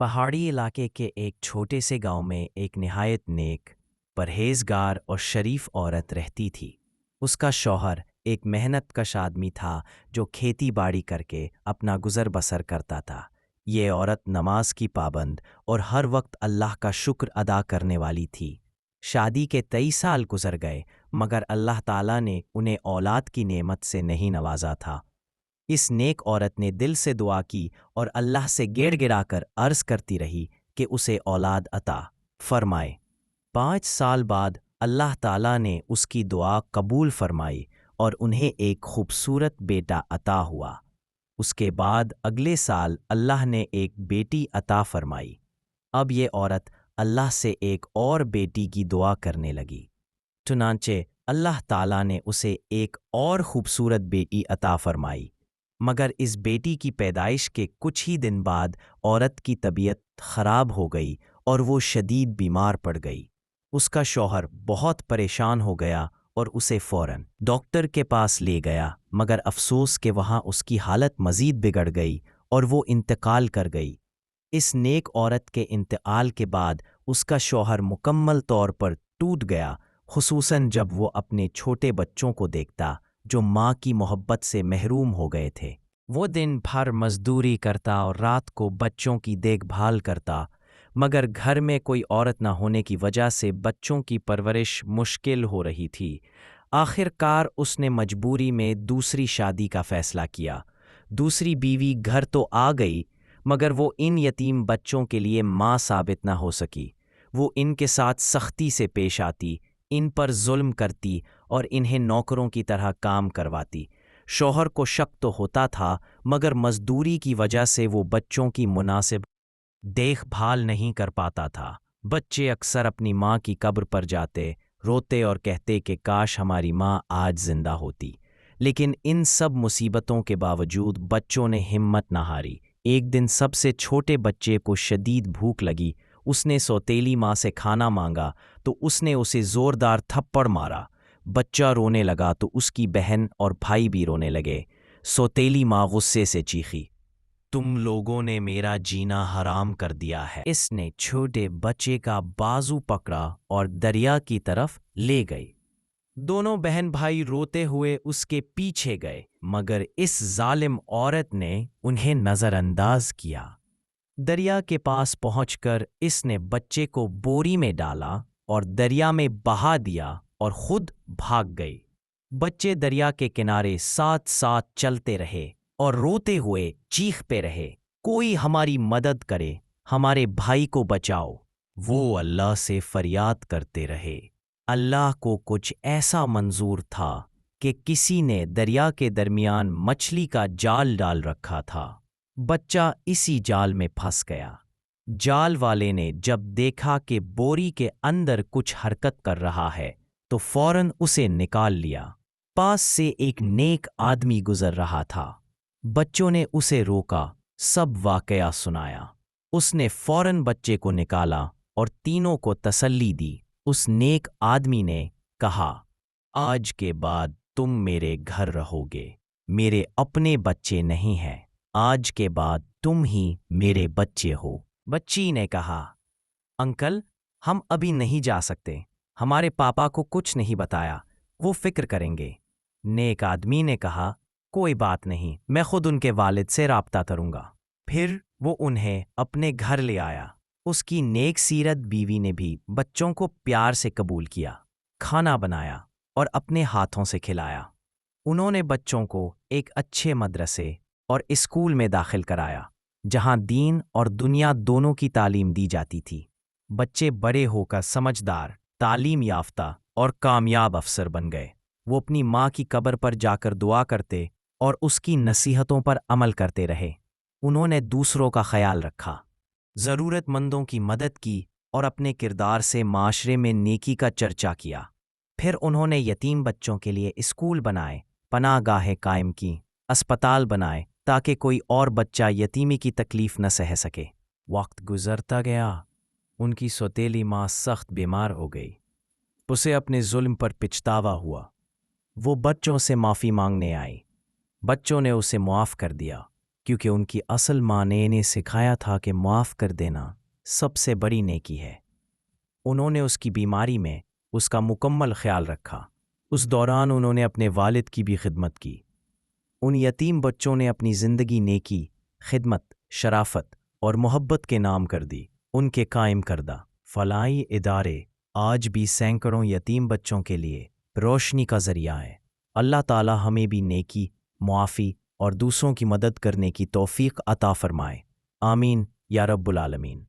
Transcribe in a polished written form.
پہاڑی علاقے کے ایک چھوٹے سے گاؤں میں ایک نہایت نیک، پرہیزگار اور شریف عورت رہتی تھی۔ اس کا شوہر ایک محنت کش آدمی تھا جو کھیتی باڑی کر کے اپنا گزر بسر کرتا تھا۔ یہ عورت نماز کی پابند اور ہر وقت اللہ کا شکر ادا کرنے والی تھی۔ شادی کے 23 سال گزر گئے مگر اللہ تعالیٰ نے انہیں اولاد کی نعمت سے نہیں نوازا تھا۔ اس نیک عورت نے دل سے دعا کی اور اللہ سے گڑ گڑا کر عرض کرتی رہی کہ اسے اولاد عطا فرمائے۔ 5 سال بعد اللہ تعالیٰ نے اس کی دعا قبول فرمائی اور انہیں ایک خوبصورت بیٹا عطا ہوا۔ اس کے بعد اگلے سال اللہ نے ایک بیٹی عطا فرمائی۔ اب یہ عورت اللہ سے ایک اور بیٹی کی دعا کرنے لگی۔ چنانچہ اللہ تعالیٰ نے اسے ایک اور خوبصورت بیٹی عطا فرمائی، مگر اس بیٹی کی پیدائش کے کچھ ہی دن بعد عورت کی طبیعت خراب ہو گئی اور وہ شدید بیمار پڑ گئی۔ اس کا شوہر بہت پریشان ہو گیا اور اسے فوراً ڈاکٹر کے پاس لے گیا، مگر افسوس کہ وہاں اس کی حالت مزید بگڑ گئی اور وہ انتقال کر گئی۔ اس نیک عورت کے انتقال کے بعد اس کا شوہر مکمل طور پر ٹوٹ گیا، خصوصاً جب وہ اپنے چھوٹے بچوں کو دیکھتا جو ماں کی محبت سے محروم ہو گئے تھے۔ وہ دن بھر مزدوری کرتا اور رات کو بچوں کی دیکھ بھال کرتا، مگر گھر میں کوئی عورت نہ ہونے کی وجہ سے بچوں کی پرورش مشکل ہو رہی تھی۔ آخر کار اس نے مجبوری میں دوسری شادی کا فیصلہ کیا۔ دوسری بیوی گھر تو آ گئی مگر وہ ان یتیم بچوں کے لیے ماں ثابت نہ ہو سکی۔ وہ ان کے ساتھ سختی سے پیش آتی، ان پر ظلم کرتی اور انہیں نوکروں کی طرح کام کرواتی۔ شوہر کو شک تو ہوتا تھا مگر مزدوری کی وجہ سے وہ بچوں کی مناسب دیکھ بھال نہیں کر پاتا تھا۔ بچے اکثر اپنی ماں کی قبر پر جاتے، روتے اور کہتے کہ کاش ہماری ماں آج زندہ ہوتی۔ لیکن ان سب مصیبتوں کے باوجود بچوں نے ہمت نہ ہاری۔ ایک دن سب سے چھوٹے بچے کو شدید بھوک لگی۔ اس نے سوتیلی ماں سے کھانا مانگا تو اس نے اسے زوردار تھپڑ مارا۔ بچہ رونے لگا تو اس کی بہن اور بھائی بھی رونے لگے۔ سوتیلی ماں غصے سے چیخی، تم لوگوں نے میرا جینا حرام کر دیا ہے۔ اس نے چھوٹے بچے کا بازو پکڑا اور دریا کی طرف لے گئی۔ دونوں بہن بھائی روتے ہوئے اس کے پیچھے گئے مگر اس ظالم عورت نے انہیں نظر انداز کیا۔ دریا کے پاس پہنچ کر اس نے بچے کو بوری میں ڈالا اور دریا میں بہا دیا اور خود بھاگ گئی۔ بچے دریا کے کنارے ساتھ ساتھ چلتے رہے اور روتے ہوئے چیختے رہے، کوئی ہماری مدد کرے، ہمارے بھائی کو بچاؤ۔ وہ اللہ سے فریاد کرتے رہے۔ اللہ کو کچھ ایسا منظور تھا کہ کسی نے دریا کے درمیان مچھلی کا جال ڈال رکھا تھا۔ بچہ اسی جال میں پھنس گیا۔ جال والے نے جب دیکھا کہ بوری کے اندر کچھ حرکت کر رہا ہے تو فوراً اسے نکال لیا۔ پاس سے ایک نیک آدمی گزر رہا تھا۔ بچوں نے اسے روکا، سب واقعہ سنایا۔ اس نے فوراً بچے کو نکالا اور تینوں کو تسلی دی۔ اس نیک آدمی نے کہا، آج کے بعد تم میرے گھر رہو گے، میرے اپنے بچے نہیں ہیں، آج کے بعد تم ہی میرے بچے ہو۔ بچی نے کہا، انکل ہم ابھی نہیں جا سکتے، ہمارے پاپا کو کچھ نہیں بتایا، وہ فکر کریں گے۔ نیک آدمی نے کہا، کوئی بات نہیں، میں خود ان کے والد سے رابطہ کروں گا۔ پھر وہ انہیں اپنے گھر لے آیا۔ اس کی نیک سیرت بیوی نے بھی بچوں کو پیار سے قبول کیا، کھانا بنایا اور اپنے ہاتھوں سے کھلایا۔ انہوں نے بچوں کو ایک اچھے مدرسے اور اسکول میں داخل کرایا جہاں دین اور دنیا دونوں کی تعلیم دی جاتی تھی۔ بچے بڑے ہو کر سمجھدار، تعلیم یافتہ اور کامیاب افسر بن گئے۔ وہ اپنی ماں کی قبر پر جا کر دعا کرتے اور اس کی نصیحتوں پر عمل کرتے رہے۔ انہوں نے دوسروں کا خیال رکھا، ضرورت مندوں کی مدد کی اور اپنے کردار سے معاشرے میں نیکی کا چرچا کیا۔ پھر انہوں نے یتیم بچوں کے لیے اسکول بنائے، پناہ گاہیں قائم کیں، اسپتال بنائے تاکہ کوئی اور بچہ یتیمی کی تکلیف نہ سہہ سکے۔ وقت گزرتا گیا، ان کی سوتیلی ماں سخت بیمار ہو گئی۔ اسے اپنے ظلم پر پچھتاوا ہوا۔ وہ بچوں سے معافی مانگنے آئی۔ بچوں نے اسے معاف کر دیا کیونکہ ان کی اصل ماں نے انہیں سکھایا تھا کہ معاف کر دینا سب سے بڑی نیکی ہے۔ انہوں نے اس کی بیماری میں اس کا مکمل خیال رکھا۔ اس دوران انہوں نے اپنے والد کی بھی خدمت کی۔ ان یتیم بچوں نے اپنی زندگی نیکی، خدمت، شرافت اور محبت کے نام کر دی۔ ان کے قائم کردہ فلاحی ادارے آج بھی سینکڑوں یتیم بچوں کے لیے روشنی کا ذریعہ ہے۔ اللہ تعالی ہمیں بھی نیکی، معافی اور دوسروں کی مدد کرنے کی توفیق عطا فرمائے۔ آمین یا رب العالمین۔